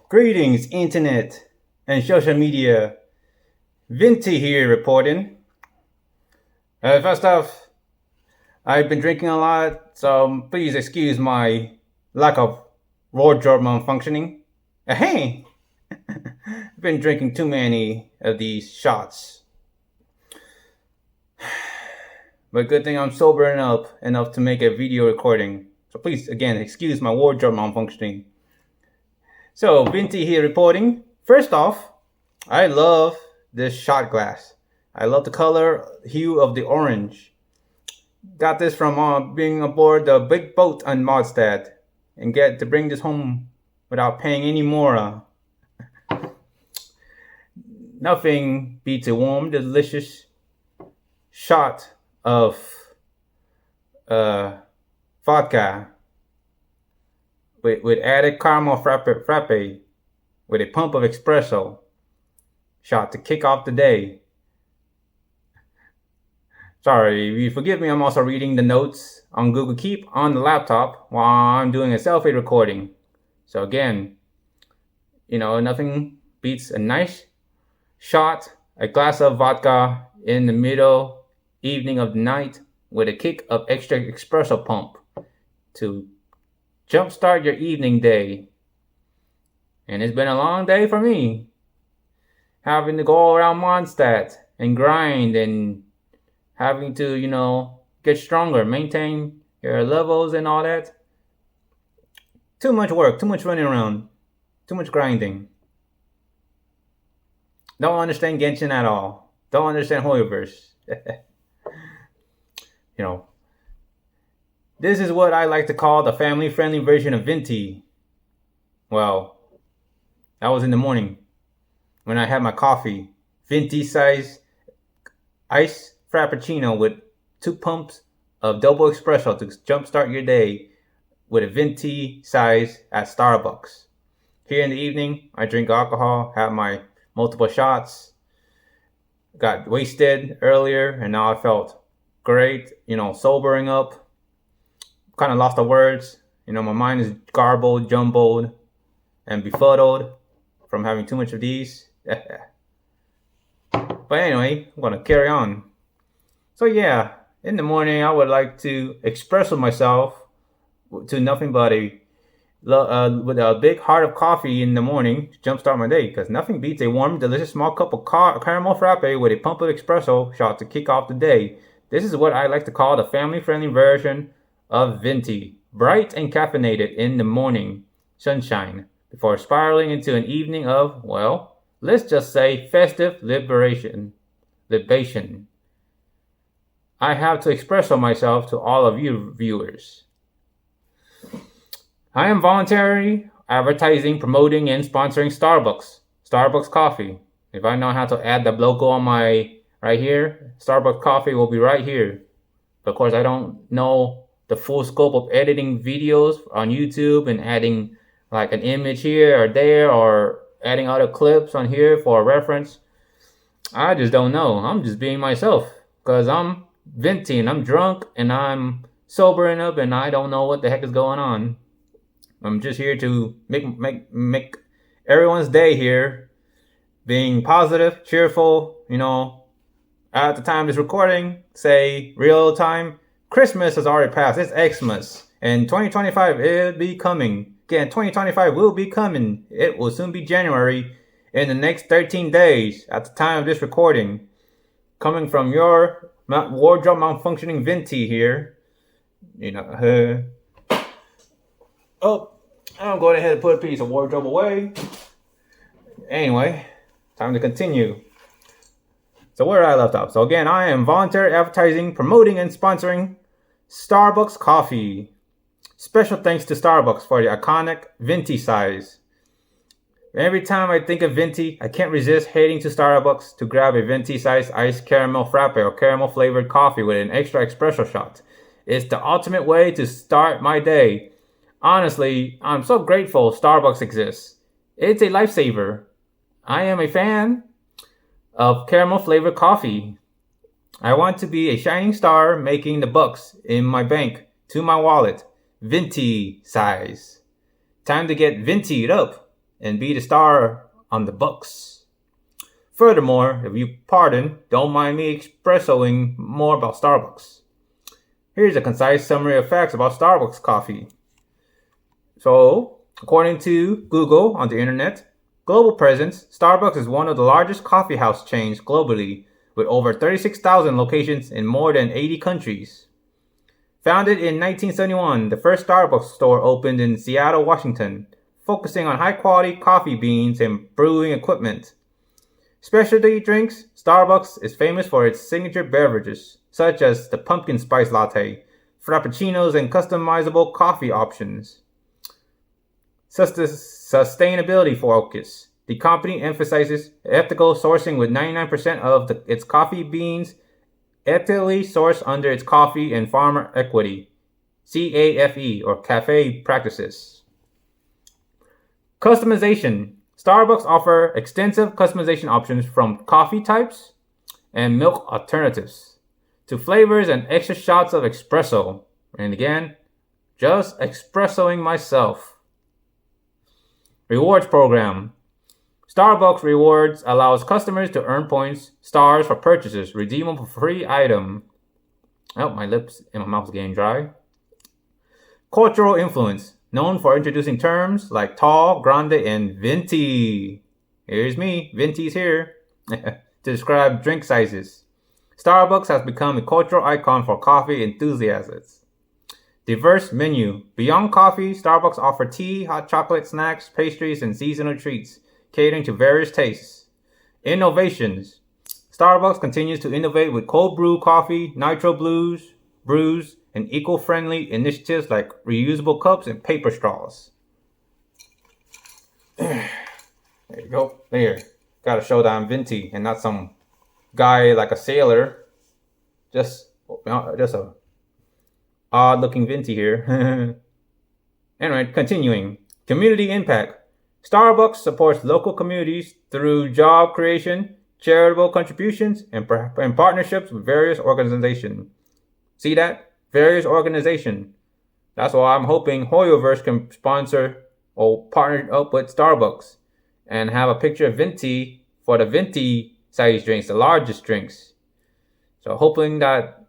Greetings, internet and social media. Venti here reporting. First off, I've been drinking a lot, so please excuse my lack of wardrobe malfunctioning. Hey, I've been drinking too many of these shots. But good thing I'm sobering up enough to make a video recording. So please, again, excuse my wardrobe malfunctioning. So, Venti here reporting. First off, I love this shot glass. I love the color hue of the orange. Got this from being aboard the big boat on Modstad and get to bring this home without paying any more. Nothing beats a warm, delicious shot of vodka with added caramel frappe with a pump of espresso shot to kick off the day. Sorry, forgive me, I'm also reading the notes on Google Keep on the laptop while I'm doing a selfie recording. So again, nothing beats a nice shot, a glass of vodka in the middle evening of the night with a kick of extra espresso pump to jumpstart your evening day. And it's been a long day for me, having to go around Mondstadt and grind and having to, get stronger, maintain your levels and all that. Too much work, too much running around, too much grinding. Don't understand Genshin at all. Don't understand Hoyoverse. This is what I like to call the family-friendly version of Venti. Well, that was in the morning when I had my coffee. Venti size ice frappuccino with 2 pumps of double espresso to jumpstart your day with a Venti size at Starbucks. Here in the evening, I drink alcohol, have my multiple shots, got wasted earlier, and now I felt great, sobering up. Kind of lost the words. My mind is garbled, jumbled, and befuddled from having too much of these. But anyway, I'm going to carry on. So yeah, in the morning, I would like to express myself to nothing but with a big heart of coffee in the morning to jumpstart my day, because nothing beats a warm, delicious small cup of caramel frappe with a pump of espresso shot to kick off the day. This is what I like to call the family-friendly version of Venti, bright and caffeinated in the morning sunshine before spiraling into an evening of, well, let's just say festive libation. I have to express myself to all of you viewers. I am voluntarily advertising, promoting, and sponsoring Starbucks coffee. If I know how to add the logo on my right here, Starbucks coffee will be right here. But of course, I don't know the full scope of editing videos on YouTube and adding like an image here or there or adding other clips on here for reference. I just don't know. I'm just being myself because I'm venting. I'm drunk and I'm sobering up and I don't know what the heck is going on. I'm just here to make everyone's day here being positive, cheerful, at the time of this recording, say real time. Christmas has already passed. It's Xmas. And 2025 will be coming. Again, 2025 will be coming. It will soon be January in the next 13 days at the time of this recording. Coming from your wardrobe malfunctioning Venti here. I'm going ahead and put a piece of wardrobe away. Anyway, time to continue. So where I left off. So again, I am volunteer advertising, promoting, and sponsoring Starbucks coffee. Special thanks to Starbucks for the iconic Venti size. Every time I think of Venti, I can't resist heading to Starbucks to grab a Venti size iced caramel frappe or caramel flavored coffee with an extra espresso shot. It's the ultimate way to start my day. Honestly, I'm so grateful Starbucks exists. It's a lifesaver. I am a fan of caramel flavored coffee. I want to be a shining star making the bucks in my bank to my wallet. Venti size. Time to get ventied up and be the star on the books. Furthermore, if you pardon, don't mind me expressoing more about Starbucks. Here's a concise summary of facts about Starbucks coffee. So, according to Google on the internet, global presence, Starbucks is one of the largest coffee house chains globally, with over 36,000 locations in more than 80 countries. Founded in 1971, the first Starbucks store opened in Seattle, Washington, focusing on high-quality coffee beans and brewing equipment. Specialty drinks, Starbucks is famous for its signature beverages, such as the pumpkin spice latte, frappuccinos, and customizable coffee options. Sustainability focus. The company emphasizes ethical sourcing with 99% of its coffee beans ethically sourced under its coffee and farmer equity, CAFE, or cafe practices. Customization. Starbucks offer extensive customization options from coffee types and milk alternatives to flavors and extra shots of espresso. And again, just espressoing myself. Rewards program. Starbucks Rewards allows customers to earn points, stars for purchases, redeemable for free item. Oh, my lips and my mouth is getting dry. Cultural influence. Known for introducing terms like tall, grande, and venti. Here's me, venti's here, to describe drink sizes. Starbucks has become a cultural icon for coffee enthusiasts. Diverse menu. Beyond coffee, Starbucks offer tea, hot chocolate, snacks, pastries, and seasonal treats, catering to various tastes. Innovations. Starbucks continues to innovate with cold brew coffee, nitro brews, and eco-friendly initiatives like reusable cups and paper straws. There you go. There. Gotta show that I'm Venti and not some guy like a sailor. Just a odd looking Venti here. Anyway, continuing. Community impact. Starbucks supports local communities through job creation, charitable contributions, and partnerships with various organizations. See that? Various organizations. That's why I'm hoping Hoyoverse can sponsor or partner up with Starbucks and have a picture of Venti for the Venti size drinks, the largest drinks. So hoping that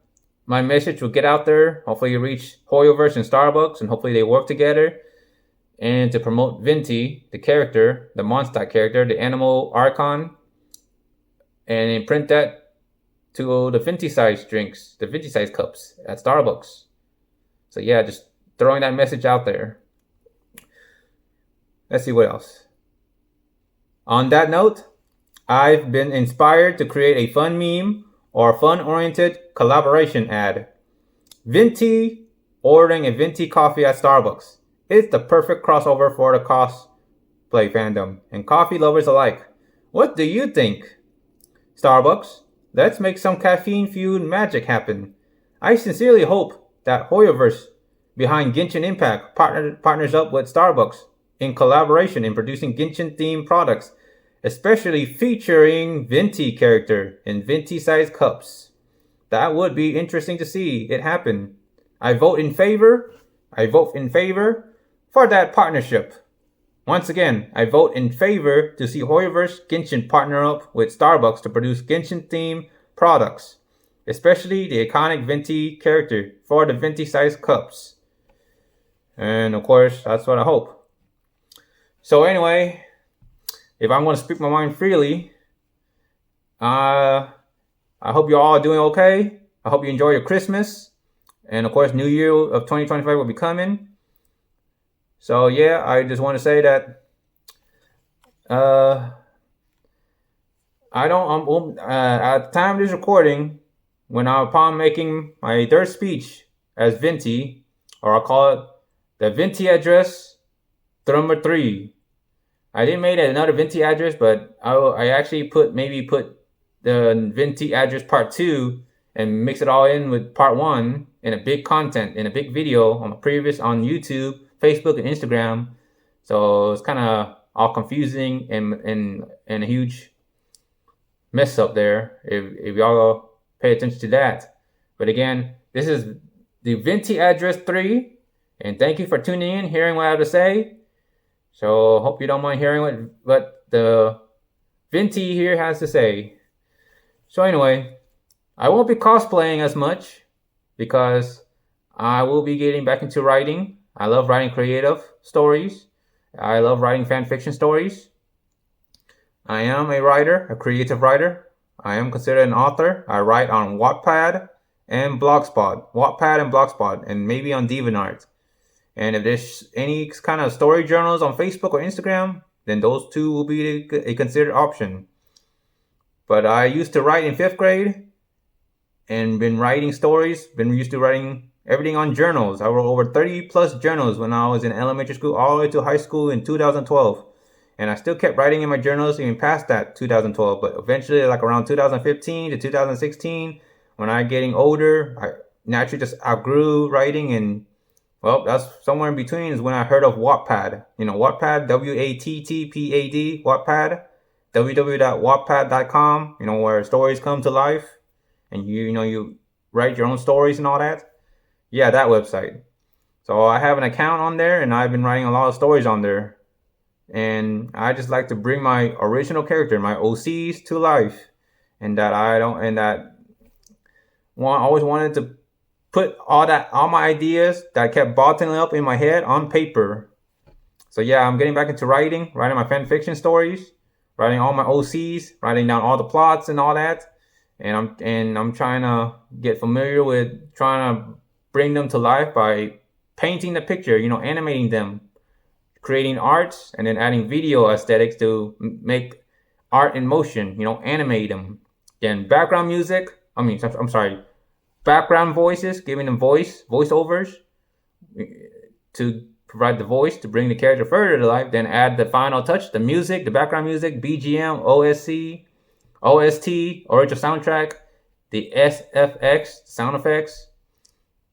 my message will get out there, hopefully reach Hoyoverse and Starbucks, and hopefully they work together and to promote Venti, the character, the monster character, the animal icon, and imprint that to the Venti size drinks, the Venti size cups at Starbucks. So yeah, just throwing that message out there. Let's see what else. On that note, I've been inspired to create a fun meme or fun-oriented collaboration ad. Venti ordering a Venti coffee at Starbucks. It's the perfect crossover for the cosplay fandom and coffee lovers alike. What do you think? Starbucks, let's make some caffeine-fueled magic happen. I sincerely hope that Hoyoverse behind Genshin Impact partners up with Starbucks in collaboration in producing Genshin-themed products, especially featuring Venti character in Venti-sized cups. That would be interesting to see it happen. I vote in favor for that partnership. Once again, I vote in favor to see Hoyoverse Genshin partner up with Starbucks to produce Genshin-themed products, especially the iconic Venti character for the Venti-sized cups. And of course, that's what I hope. So anyway, if I'm going to speak my mind freely, I hope you're all doing okay. I hope you enjoy your Christmas. And of course, New Year of 2025 will be coming. So yeah, I just want to say that at the time of this recording, upon making my third speech as Venti, or I'll call it the Venti Address number 3. I didn't make another Venti Address, but I actually put the Venti Address part 2 and mix it all in with part 1 in a big video on YouTube, Facebook, and Instagram. So it's kind of all confusing and a huge mess up there if y'all pay attention to that. But again, this is the Venti Address 3, and thank you for tuning in, hearing what I have to say. So hope you don't mind hearing what the Venti here has to say. So anyway, I won't be cosplaying as much because I will be getting back into writing. I love writing creative stories. I love writing fan fiction stories. I am a writer, a creative writer. I am considered an author. I write on Wattpad and Blogspot, and maybe on DeviantArt. And if there's any kind of story journals on Facebook or Instagram, then those two will be a considered option. But I used to write in 5th grade and been writing stories, been used to writing everything on journals. I wrote over 30 plus journals when I was in elementary school all the way to high school in 2012. And I still kept writing in my journals even past that 2012. But eventually, like around 2015 to 2016, when I getting older, I naturally just outgrew writing. And well, that's somewhere in between is when I heard of Wattpad. Wattpad, Wattpad, Wattpad, www.wattpad.com, where stories come to life. And you write your own stories and all that. Yeah, that website. So I have an account on there, and I've been writing a lot of stories on there. And I just like to bring my original character, my OCs, to life, and that always wanted to put all my ideas that I kept bottling up in my head on paper. So yeah, I'm getting back into writing my fan fiction stories, writing all my OCs, writing down all the plots and all that, and I'm trying to get familiar with trying to bring them to life by painting the picture, animating them, creating arts, and then adding video aesthetics to make art in motion, animate them. Then background voices, giving them voiceovers to provide the voice to bring the character further to life. Then add the final touch, the music, the background music, BGM, OST, original soundtrack, the SFX, sound effects.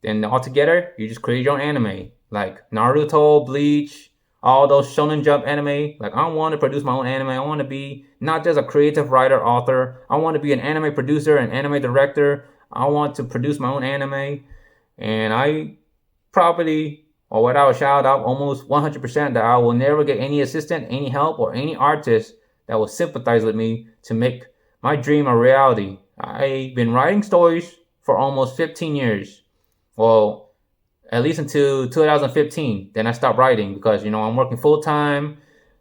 Then altogether, you just create your own anime, like Naruto, Bleach, all those Shonen Jump anime. Like, I want to produce my own anime. I want to be not just a creative writer, author. I want to be an anime producer, an anime director. I want to produce my own anime. And I probably, or what I would shout out almost 100%, that I will never get any assistant, any help, or any artist that will sympathize with me to make my dream a reality. I've been writing stories for almost 15 years. Well, at least until 2015. Then I stopped writing because, I'm working full time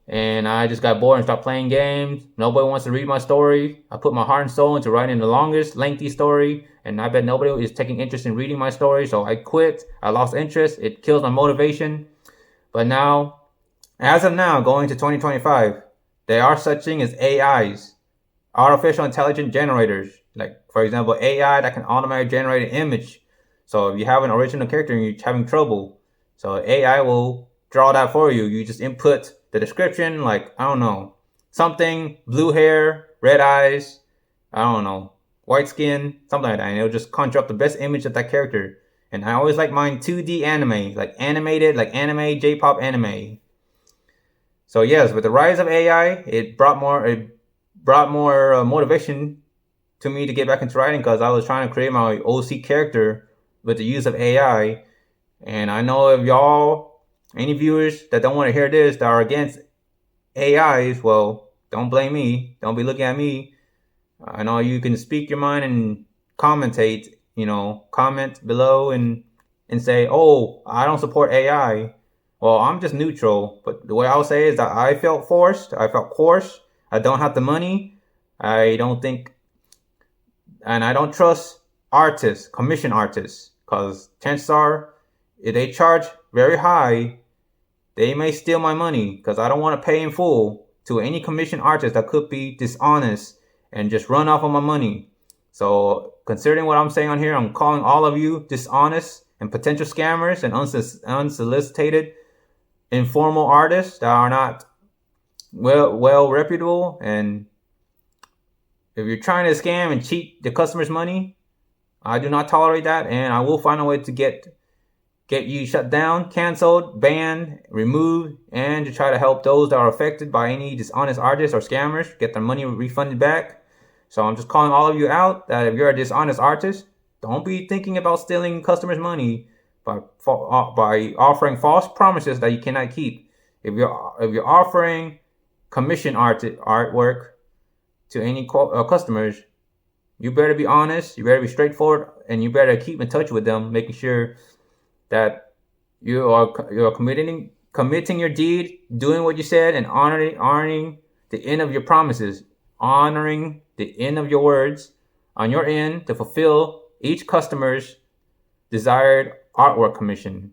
and I just got bored and stopped playing games. Nobody wants to read my story. I put my heart and soul into writing the longest, lengthy story, and I bet nobody is taking interest in reading my story. So I quit. I lost interest. It kills my motivation. But now, as of now, going to 2025, there are such things as AIs, artificial intelligence generators. Like, for example, AI that can automatically generate an image. So if you have an original character and you're having trouble, so AI will draw that for you. You just input the description, like, I don't know, something, blue hair, red eyes, I don't know, white skin, something like that. And it'll just conjure up the best image of that character. And I always like mine 2D anime, like animated, like anime, J-pop anime. So yes, with the rise of AI, it brought more motivation to me to get back into writing, because I was trying to create my OC character with the use of AI. And I know if y'all, any viewers that don't want to hear this, that are against AIs, well, don't blame me. Don't be looking at me. I know you can speak your mind and commentate, comment below and say, oh, I don't support AI. Well, I'm just neutral. But the way I'll say is that I felt forced. I felt coerced. I don't have the money. I don't trust artists, commission artists. Because chances are, if they charge very high, they may steal my money, because I don't want to pay in full to any commission artist that could be dishonest and just run off on my money. So considering what I'm saying on here, I'm calling all of you dishonest and potential scammers and unsolicited informal artists that are not well reputable. And if you're trying to scam and cheat the customer's money, I do not tolerate that, and I will find a way to get you shut down, canceled, banned, removed, and to try to help those that are affected by any dishonest artists or scammers get their money refunded back. So I'm just calling all of you out that if you're a dishonest artist, don't be thinking about stealing customers' money by offering false promises that you cannot keep. if you're offering commission artwork to any customers, you better be honest, you better be straightforward, and you better keep in touch with them, making sure that you're committing your deed, doing what you said, and honoring the end of your promises, honoring the end of your words on your end to fulfill each customer's desired artwork commission.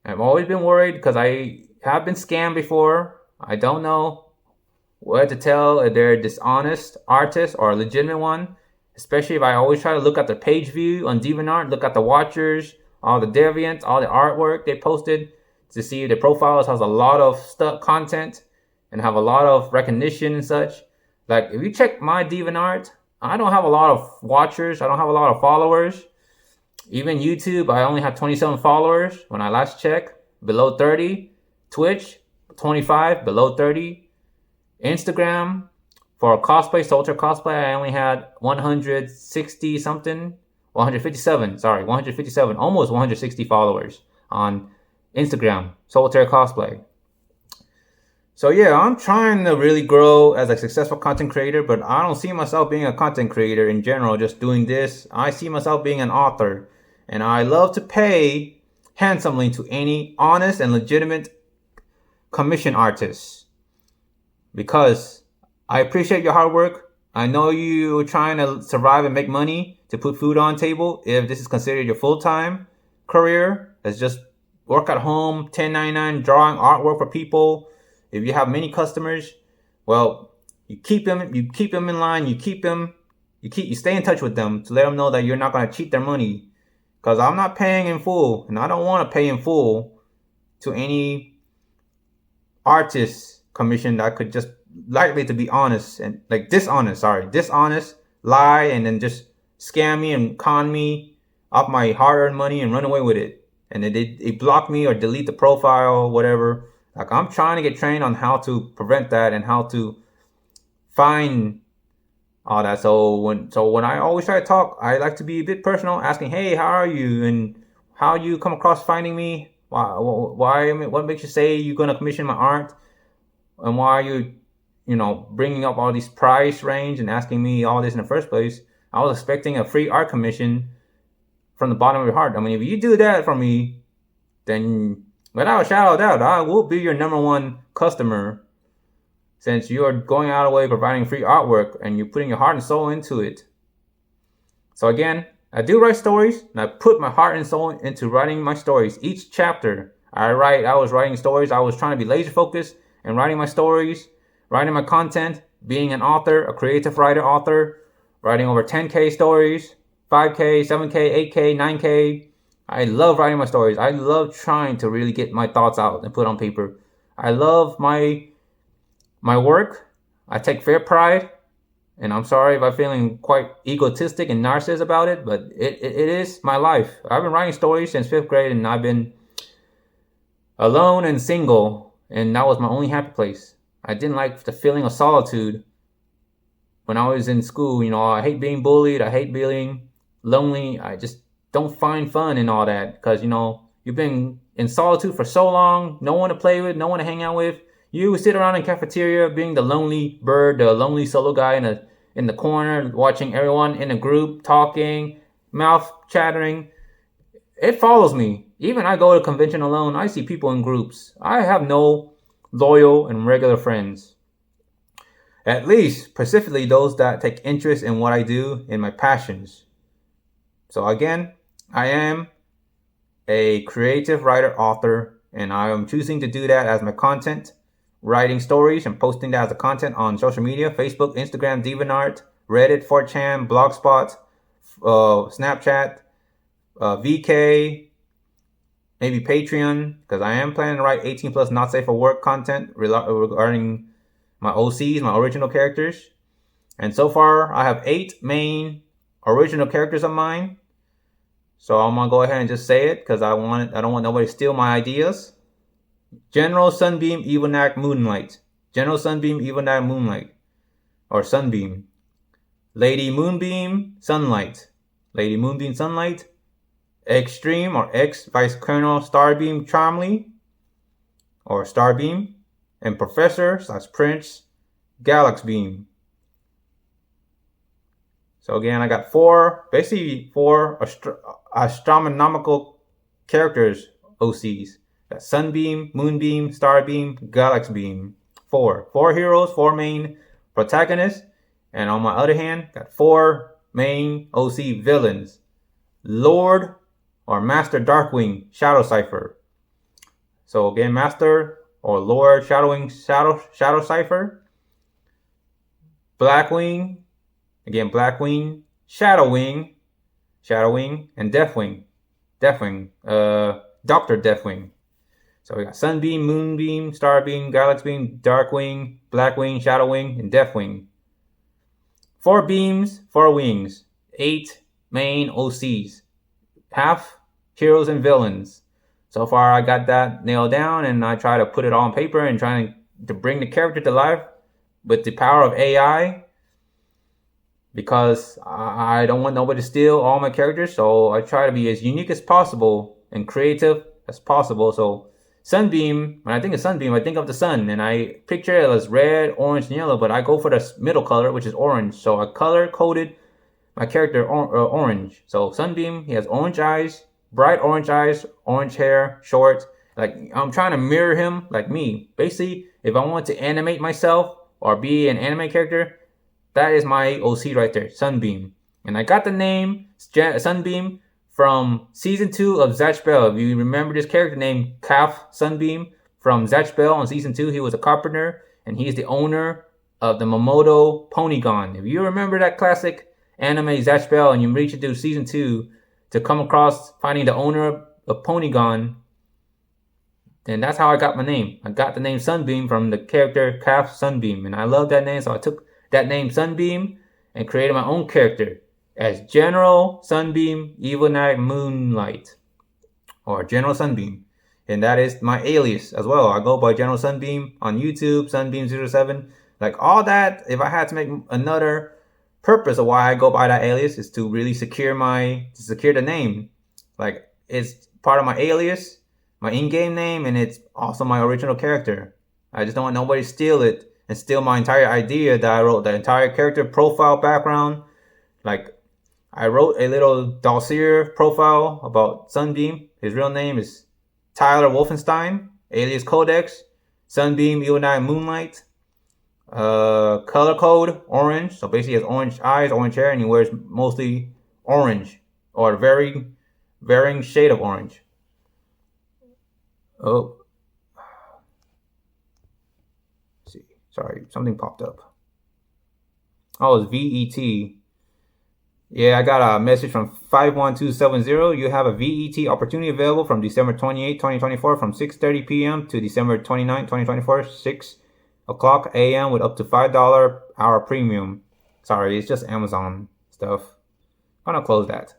I've always been worried because I have been scammed before. I don't know what to tell if they're a dishonest artist or a legitimate one, especially if I always try to look at the page view on DeviantArt, look at the watchers, all the deviants, all the artwork they posted to see if the profiles has a lot of content and have a lot of recognition and such. Like if you check my DeviantArt, I don't have a lot of watchers. I don't have a lot of followers. Even YouTube, I only have 27 followers when I last checked, below 30. Twitch, 25, below 30. Instagram, for cosplay, Soltaire Cosplay, I only had 160 something, 157, almost 160 followers on Instagram, Soltaire Cosplay. So yeah, I'm trying to really grow as a successful content creator, but I don't see myself being a content creator in general, just doing this. I see myself being an author, and I love to pay handsomely to any honest and legitimate commission artists, because I appreciate your hard work. I know you're trying to survive and make money to put food on table. If this is considered your full-time career, that's just work at home, 1099, drawing artwork for people. If you have many customers, well, you keep them in line. You stay in touch with them to let them know that you're not going to cheat their money. Because I'm not paying in full, and I don't want to pay in full to any artist commission that could just likely to be honest and dishonest, lie, and then just scam me and con me off my hard-earned money and run away with it. And then they block me or delete the profile, whatever. Like, I'm trying to get trained on how to prevent that and how to find all that. So when I always try to talk, I like to be a bit personal, asking, hey, how are you? And how you come across finding me? What makes you say you're going to commission my art? And why are you, bringing up all these price range and asking me all this in the first place? I was expecting a free art commission from the bottom of your heart. I mean, if you do that for me, then without a shadow of doubt, I will be your number one customer, since you're going out of the way providing free artwork and you're putting your heart and soul into it. So again, I do write stories, and I put my heart and soul into writing my stories. Each chapter I was writing stories. I was trying to be laser focused and writing my stories, writing my content, being an author, a creative writer author, writing over 10K stories, 5K, 7K, 8K, 9K. I love writing my stories. I love trying to really get my thoughts out and put on paper. I love my work. I take fair pride, and I'm sorry if I'm feeling quite egotistic and narcissistic about it, but it is my life. I've been writing stories since 5th grade, and I've been alone and single, and that was my only happy place. I didn't like the feeling of solitude when I was in school. I hate being bullied. I hate being lonely. I just don't find fun in all that, because, you've been in solitude for so long, no one to play with, no one to hang out with. You sit around in cafeteria being the lonely bird, the lonely solo guy in the corner, watching everyone in a group talking, mouth chattering. It follows me. Even I go to convention alone, I see people in groups. I have no loyal and regular friends. At least, specifically those that take interest in what I do and my passions. So again, I am a creative writer, author, and I am choosing to do that as my content. Writing stories and posting that as a content on social media, Facebook, Instagram, DeviantArt, Reddit, 4chan, Blogspot, Snapchat, VK, maybe Patreon, because I am planning to write 18 plus not safe for work content regarding my OCs, my original characters. And so far, I have 8 main original characters of mine. So I'm going to go ahead and just say it, because I don't want nobody to steal my ideas. General Sunbeam, Evil Knack, Moonlight. General Sunbeam, Evil Knack, Moonlight. Or Sunbeam. Lady Moonbeam, Sunlight. Lady Moonbeam, Sunlight. Extreme or Ex Vice Colonel Starbeam, Charmly. or Starbeam, and Professor/Prince Galax Beam. So again, I got four astronomical characters, OCs. Got Sunbeam, Moonbeam, Starbeam, Galax Beam. Four heroes, four main protagonists. And on my other hand, got four main OC villains. Lord or Master Darkwing Shadow Cipher. So again, Master or Lord Shadow Cipher. Blackwing. Again, Blackwing, Shadowwing, and Deathwing. Dr. Deathwing. So we got Sunbeam, Moonbeam, Starbeam, Galax Beam, Darkwing, Blackwing, Shadowwing, and Deathwing. 4 beams, 4 wings. 8 main OCs. Half heroes and villains. So far I got that nailed down, and I try to put it all on paper and trying to bring the character to life with the power of AI, because I don't want nobody to steal all my characters. So I try to be as unique as possible and creative as possible. So Sunbeam, when I think of Sunbeam, I think of the sun, and I picture it as red, orange, and yellow, but I go for the middle color, which is orange. So I color coded my character orange. So Sunbeam, he has orange eyes, bright orange eyes, orange hair, short. Like, I'm trying to mirror him like me. Basically, if I want to animate myself or be an anime character, that is my OC right there, Sunbeam. And I got the name Sunbeam from season 2 of Zatch Bell. If you remember this character named Calf Sunbeam from Zatch Bell on season 2, he was a carpenter, and he's the owner of the Momodo Ponygon. If you remember that classic anime Zatch Bell and you reach it to season 2 to come across finding the owner of Ponygon, then that's how I got my name. I got the name Sunbeam from the character Calf Sunbeam, and I love that name, so I took that name Sunbeam and created my own character as General Sunbeam Evil Knight Moonlight, or General Sunbeam. And that is my alias as well. I go by General Sunbeam on YouTube, Sunbeam07. Like, all that, if I had to make another purpose of why I go by that alias, is to really secure the name. Like, it's part of my alias, my in-game name, and it's also my original character. I just don't want nobody to steal it and steal my entire idea that I wrote, the entire character profile background. Like, I wrote a little dossier profile about Sunbeam. His real name is Tyler Wolfenstein, alias Codex, Sunbeam Evil Knight Moonlight. Color code orange. So basically he has orange eyes, orange hair, and he wears mostly orange, or very varying shade of orange. Oh, let's see. Sorry, something popped up. Oh, it's VET. Yeah, I got a message from 51270. You have a VET opportunity available from December 28, 2024 from 6:30 p.m. to December 29, 2024, 6 o'clock a.m. with up to $5 hour premium. Sorry, it's just Amazon stuff. I'm gonna close that.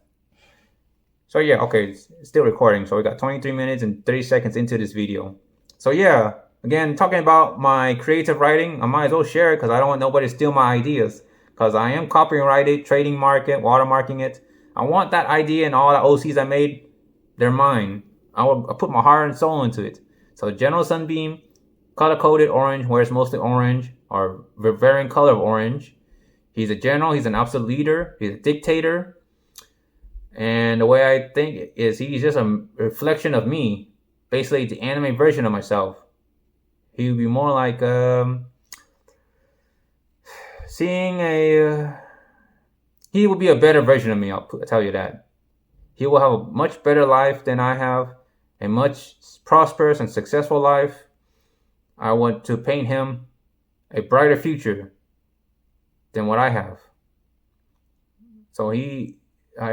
So yeah, okay, it's still recording. So we got 23 minutes and 30 seconds into this video. So yeah, again, talking about my creative writing, I might as well share it because I don't want nobody to steal my ideas. Because I am copyrighted, trading market, watermarking it. I want that idea and all the OCs I made, they're mine. I put my heart and soul into it. So General Sunbeam, color-coded orange, wears mostly orange, or varying color of orange. He's a general, he's an absolute leader, he's a dictator. And the way I think is he's just a reflection of me. Basically, the anime version of myself. He would be more like... he will be a better version of me, I'll tell you that. He will have a much better life than I have, a much prosperous and successful life. I want to paint him a brighter future than what I have. So I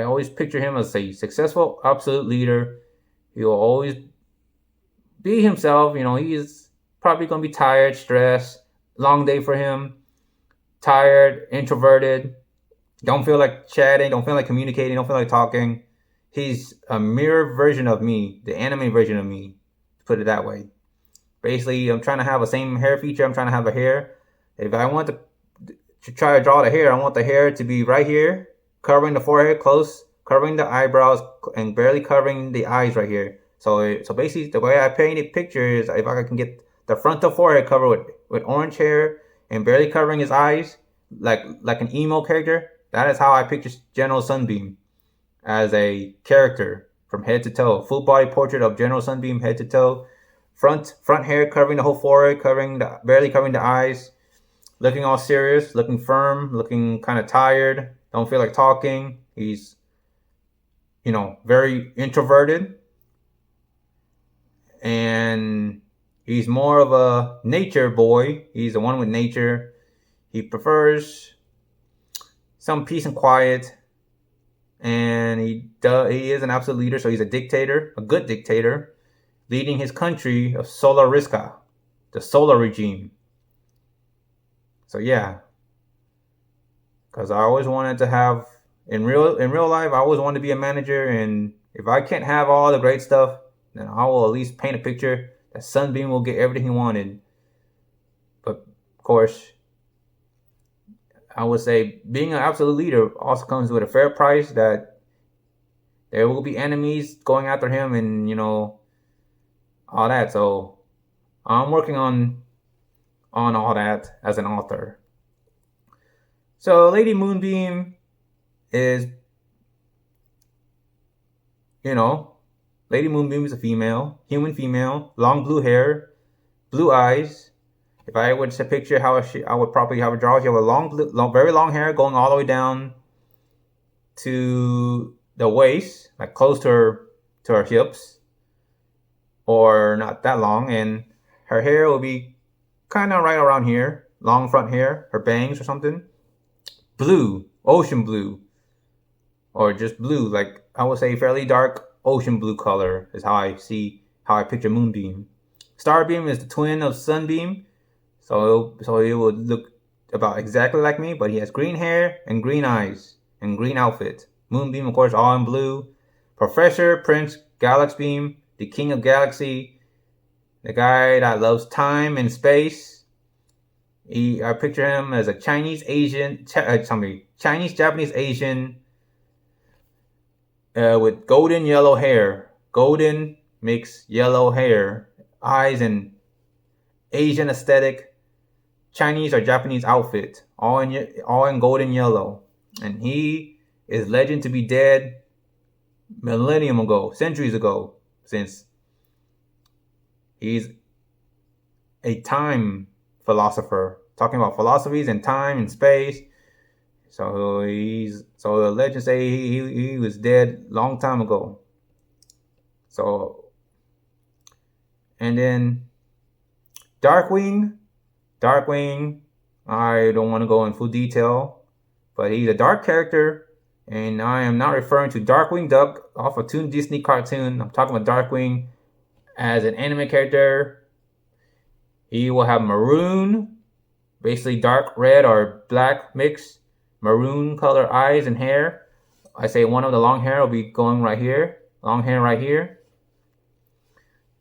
always picture him as a successful, absolute leader. He will always be himself. You know, he is probably going to be tired, stressed, long day for him. Tired, introverted, don't feel like chatting, don't feel like communicating, don't feel like talking. He's a mirror version of me, the anime version of me, to put it that way. Basically, I'm trying to have the same hair feature. I'm trying to have a hair. If I want to try to draw the hair, I want the hair to be right here, covering the forehead close, covering the eyebrows, and barely covering the eyes right here. So basically, the way I painted picture is if I can get the frontal forehead covered with orange hair and barely covering his eyes, like an emo character. That is how I picture General Sunbeam as a character from head to toe. Full body portrait of General Sunbeam head to toe. Front hair covering the whole forehead, barely covering the eyes, looking all serious, looking firm, looking kind of tired. Don't feel like talking. He's, very introverted, and he's more of a nature boy. He's the one with nature. He prefers some peace and quiet, and he is an absolute leader. So he's a dictator, a good dictator, leading his country of Solariska, the solar regime. So yeah, because I always wanted to have in real life, I always wanted to be a manager, and if I can't have all the great stuff, then I will at least paint a picture that Sunbeam will get everything he wanted. But of course, I would say being an absolute leader also comes with a fair price, that there will be enemies going after him and all that. So I'm working on all that as an author. So Lady Moonbeam is, Lady Moonbeam is a human female, long blue hair, blue eyes. If I were to picture how I would probably have her draw, she have a very long hair going all the way down to the waist, like close to her hips, or not that long, and her hair will be kind of right around here, long front hair, her bangs or something. Blue, ocean blue, or just blue, like I would say fairly dark ocean blue color is how I picture Moonbeam. Starbeam is the twin of Sunbeam, so it would look about exactly like me, but he has green hair and green eyes and green outfit. Moonbeam, of course, all in blue. Professor Prince Galaxbeam, the king of galaxy, the guy that loves time and space. I picture him as a Chinese Japanese Asian with golden yellow hair, golden mixed yellow hair, eyes, and Asian aesthetic, Chinese or Japanese outfit, all in golden yellow, and he is legend to be dead centuries ago, since he's a time philosopher, talking about philosophies and time and space. So the legends say he was dead long time ago. So, and then Darkwing, I don't want to go in full detail, but he's a dark character, and I am not referring to Darkwing Duck off a Toon Disney cartoon. I'm talking about Darkwing as an anime character. He will have maroon, basically dark red or black mix, maroon color eyes and hair. I say one of the long hair will be going right here, long hair right here.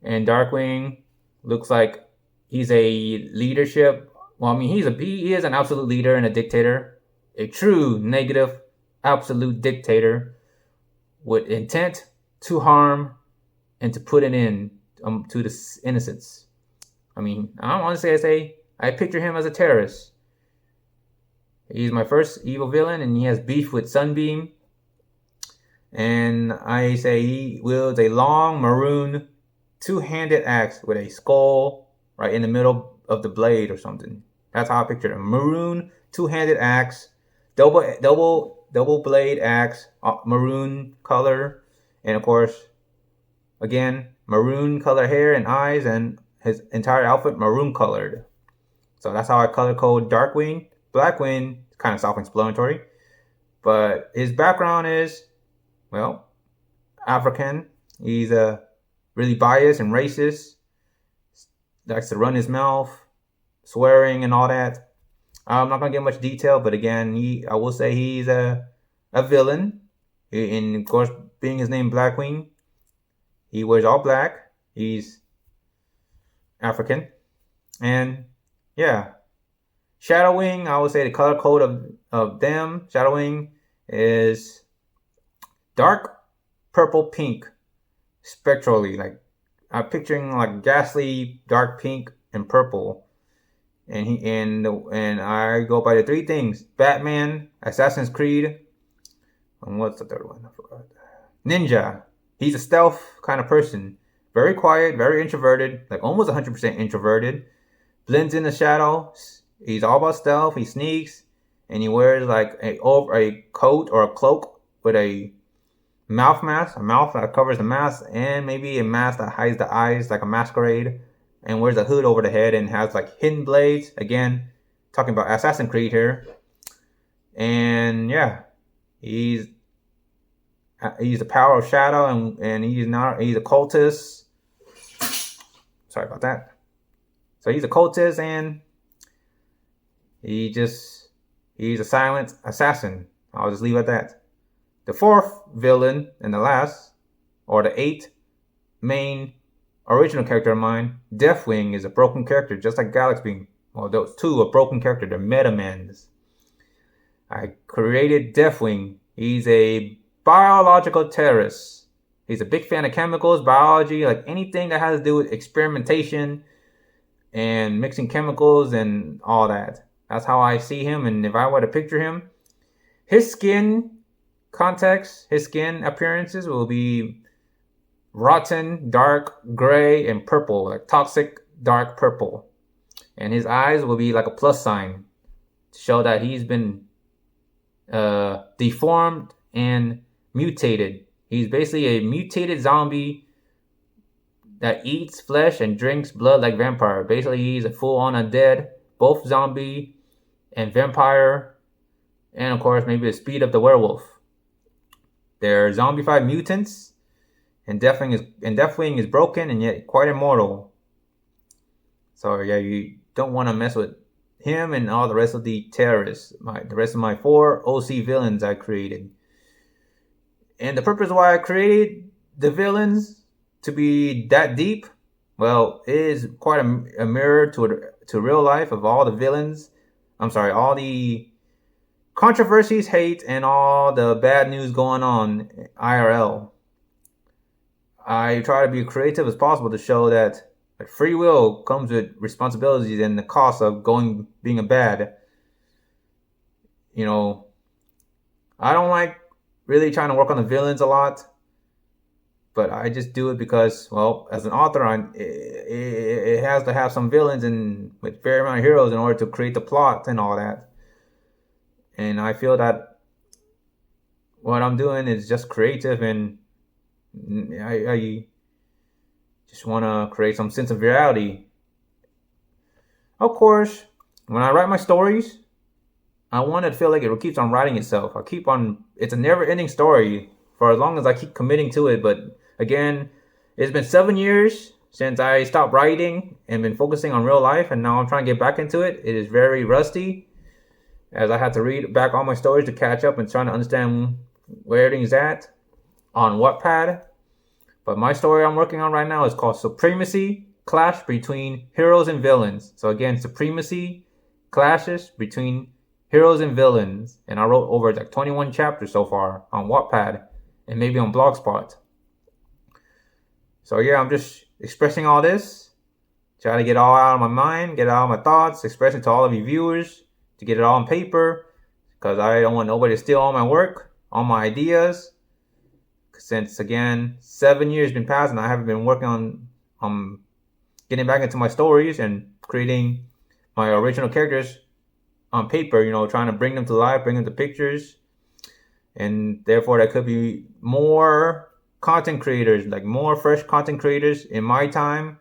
And Darkwing looks like he's a leadership. Well, I mean, he is an absolute leader and a dictator, a true negative, absolute dictator with intent to harm and to put an end to the innocence. I mean, I want to say I picture him as a terrorist. He's my first evil villain, and he has beef with Sunbeam. And I say he wields a long maroon two-handed axe with a skull right in the middle of the blade or something. That's how I picture him. Maroon two-handed axe, double blade axe, maroon color, and of course, again, maroon color hair and eyes, and his entire outfit maroon colored. So that's how I color code Darkwing. Blackwing is kind of self-explanatory, but his background is, well, African. He's really biased and racist. Likes to run his mouth, swearing and all that. I'm not gonna get much detail, but again, I will say he's a villain. And of course, being his name Blackwing, he wears all black. He's African, and yeah. Shadowwing, I would say the color code of them, Shadowwing, is dark purple pink spectrally. Like I'm picturing like ghastly dark pink and purple. And I go by the three things: Batman, Assassin's Creed, and what's the third one? I forgot. Ninja. He's a stealth kind of person. Very quiet, very introverted, like almost 100% introverted. Blends in the shadows. He's all about stealth. He sneaks, and he wears like a coat or a cloak with a mouth mask, a mouth that covers the mask, and maybe a mask that hides the eyes, like a masquerade, and wears a hood over the head and has like hidden blades. Again, talking about Assassin's Creed here. And yeah, he's the power of shadow, and he's a cultist. Sorry about that. So he's a cultist, and he's a silent assassin. I'll just leave it at that. The fourth villain and the last, or the eighth main original character of mine, Deathwing, is a broken character, just like Galaxy Beam. Well, those two are broken character. They're metamans. I created Deathwing. He's a biological terrorist. He's a big fan of chemicals, biology, like anything that has to do with experimentation and mixing chemicals and all that. That's how I see him. And if I were to picture him, his skin appearances will be rotten, dark, gray, and purple, like toxic, dark purple. And his eyes will be like a plus sign to show that he's been deformed and mutated. He's basically a mutated zombie that eats flesh and drinks blood like vampire. Basically, he's a full-on undead, both zombie and vampire, and of course, maybe the speed of the werewolf. They're zombified mutants, and Deathwing is broken and yet quite immortal. So yeah, you don't want to mess with him and all the rest of the terrorists. The rest of my 4 OC villains I created. And the purpose why I created the villains to be that deep, well, it is quite a mirror to real life of all the villains. All the controversies, hate, and all the bad news going on IRL. I try to be creative as possible to show that free will comes with responsibilities and the cost of being a bad. You know, I don't like really trying to work on the villains a lot, but I just do it because, well, as an author, it has to have some villains and with fair amount of heroes in order to create the plot and all that. And I feel that what I'm doing is just creative, and I just want to create some sense of reality. Of course, when I write my stories, I want it to feel like it keeps on writing itself. It's a never-ending story for as long as I keep committing to it. But again, it's been 7 years since I stopped writing and been focusing on real life, and now I'm trying to get back into it. It is very rusty, as I had to read back all my stories to catch up and trying to understand where everything's at on Wattpad. But my story I'm working on right now is called Supremacy, Clash Between Heroes and Villains. So again, Supremacy clashes between heroes and villains. And I wrote over like 21 chapters so far on Wattpad and maybe on Blogspot. So yeah, I'm just expressing all this, trying to get it all out of my mind, get all my thoughts, express it to all of you viewers, to get it all on paper, because I don't want nobody to steal all my work, all my ideas. Since again, 7 years been passed and I haven't been working on getting back into my stories and creating my original characters on paper, trying to bring them to life, bring them to pictures. And therefore there could be more content creators, like more fresh content creators in my time.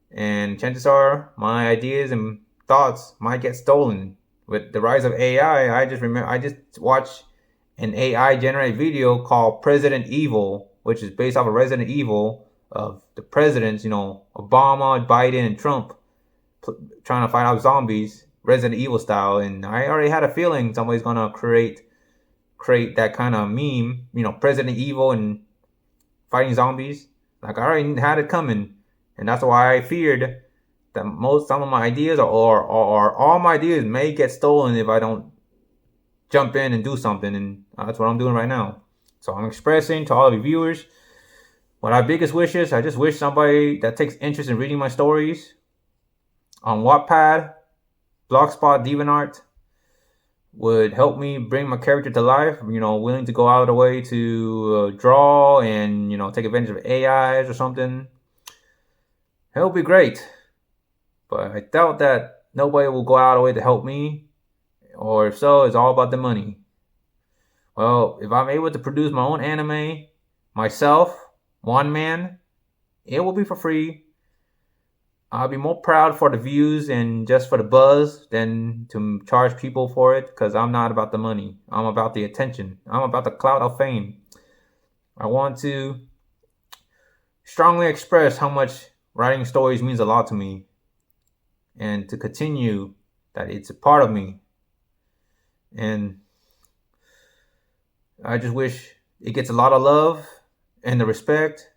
And chances are my ideas and thoughts might get stolen. With the rise of AI, I just watched an AI generated video called President Evil, which is based off of Resident Evil of the presidents, Obama, Biden, and Trump trying to fight off zombies, Resident Evil style. And I already had a feeling somebody's gonna create that kind of meme, President Evil and fighting zombies. Like I already had it coming, and that's why I feared that some of my ideas or all my ideas may get stolen if I don't jump in and do something. And that's what I'm doing right now. So I'm expressing to all of you viewers What my biggest wish is, I just wish somebody that takes interest in reading my stories on Wattpad, Blogspot, DeviantArt would help me bring my character to life. Willing to go out of the way to draw and take advantage of AIs or something. It would be great, but I doubt that nobody will go out of the way to help me, or if so, it's all about the money. Well, if I'm able to produce my own anime myself, one man, it will be for free. I'll be more proud for the views and just for the buzz than to charge people for it, because I'm not about the money. I'm about the attention. I'm about the clout of fame. I want to strongly express how much writing stories means a lot to me, and to continue that it's a part of me. And I just wish it gets a lot of love and the respect.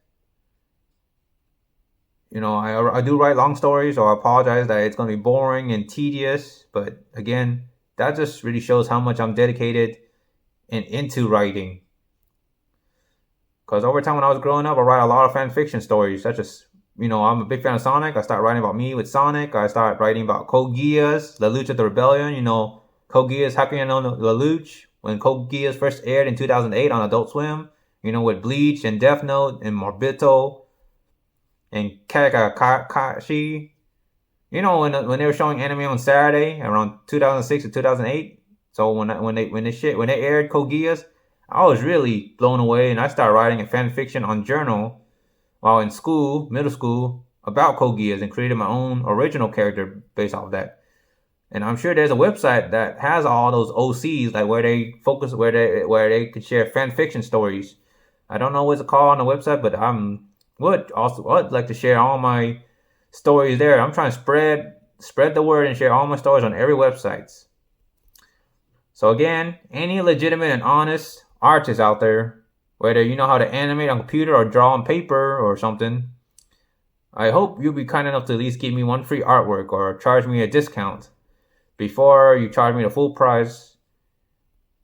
I do write long stories, so I apologize that it's going to be boring and tedious. But again, that just really shows how much I'm dedicated and into writing. Because over time when I was growing up, I write a lot of fan fiction stories, such as, I'm a big fan of Sonic. I started writing about me with Sonic. I started writing about Code Geass, Lelouch at the Rebellion. Code Geass, how can you know Lelouch? When Code Geass first aired in 2008 on Adult Swim, with Bleach and Death Note and Morbito and Kakashi. When they were showing anime on Saturday around 2006 to 2008. So when they aired Code Geass, I was really blown away, and I started writing a fan fiction on Journal while in school, middle school, about Code Geass, and created my own original character based off of that. And I'm sure there's a website that has all those OCs, like where they focus, where they could share fan fiction stories. I don't know what it's called on the website, but I'd like to share all my stories there. I'm trying to spread the word and share all my stories on every website. So again, any legitimate and honest artist out there, whether you know how to animate on computer or draw on paper or something, I hope you'll be kind enough to at least give me one free artwork or charge me a discount before you charge me the full price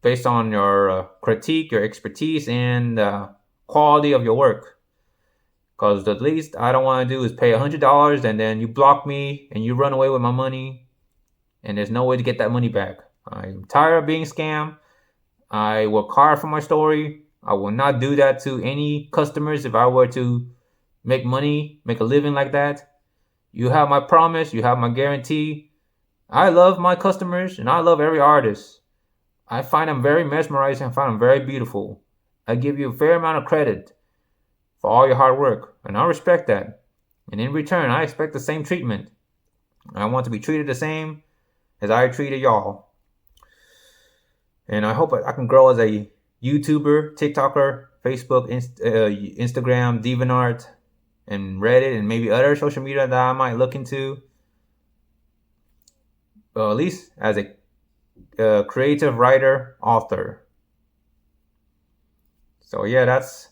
based on your critique, your expertise, and quality of your work. Because the least I don't want to do is pay $100 and then you block me and you run away with my money and there's no way to get that money back. I'm tired of being scammed. I work hard for my story. I will not do that to any customers if I were to make money, make a living like that. You have my promise. You have my guarantee. I love my customers and I love every artist. I find them very mesmerizing. I find them very beautiful. I give you a fair amount of credit for all your hard work, and I respect that. And in return, I expect the same treatment. I want to be treated the same as I treated y'all. And I hope I can grow as a YouTuber, TikToker, Facebook, Instagram, DeviantArt, and Reddit, and maybe other social media that I might look into. Well, at least as a creative writer, author. So yeah, that's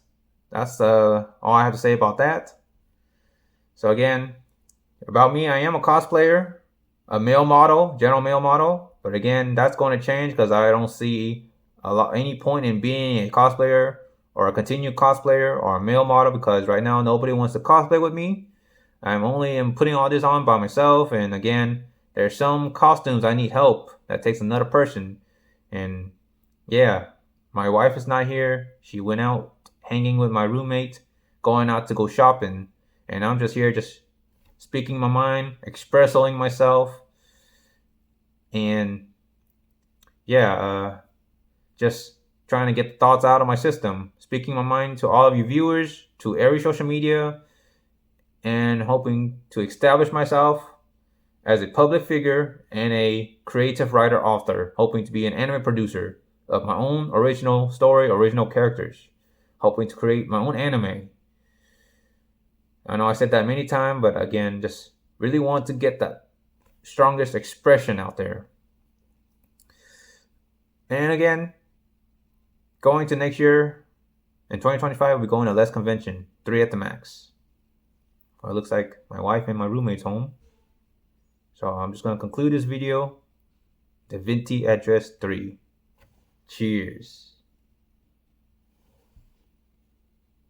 all I have to say about that. So again, about me, I am a cosplayer, a male model, general male model. But again, that's going to change because I don't see any point in being a cosplayer or a continued cosplayer or a male model, because right now nobody wants to cosplay with me. I'm putting all this on by myself. And again, there's some costumes I need help that takes another person. And yeah, my wife is not here. She went out hanging with my roommate, going out to go shopping. And I'm just here just speaking my mind, expressing myself. And yeah, just trying to get the thoughts out of my system, speaking my mind to all of you viewers, to every social media, and hoping to establish myself as a public figure and a creative writer author, hoping to be an anime producer of my own original story, original characters, hoping to create my own anime. I know I said that many times, but again, just really want to get that strongest expression out there. And again, going to next year, in 2025, we're going to less convention, 3 at the max. Well, it looks like my wife and my roommate's home. So I'm just going to conclude this video. The Venti Address 3. Cheers.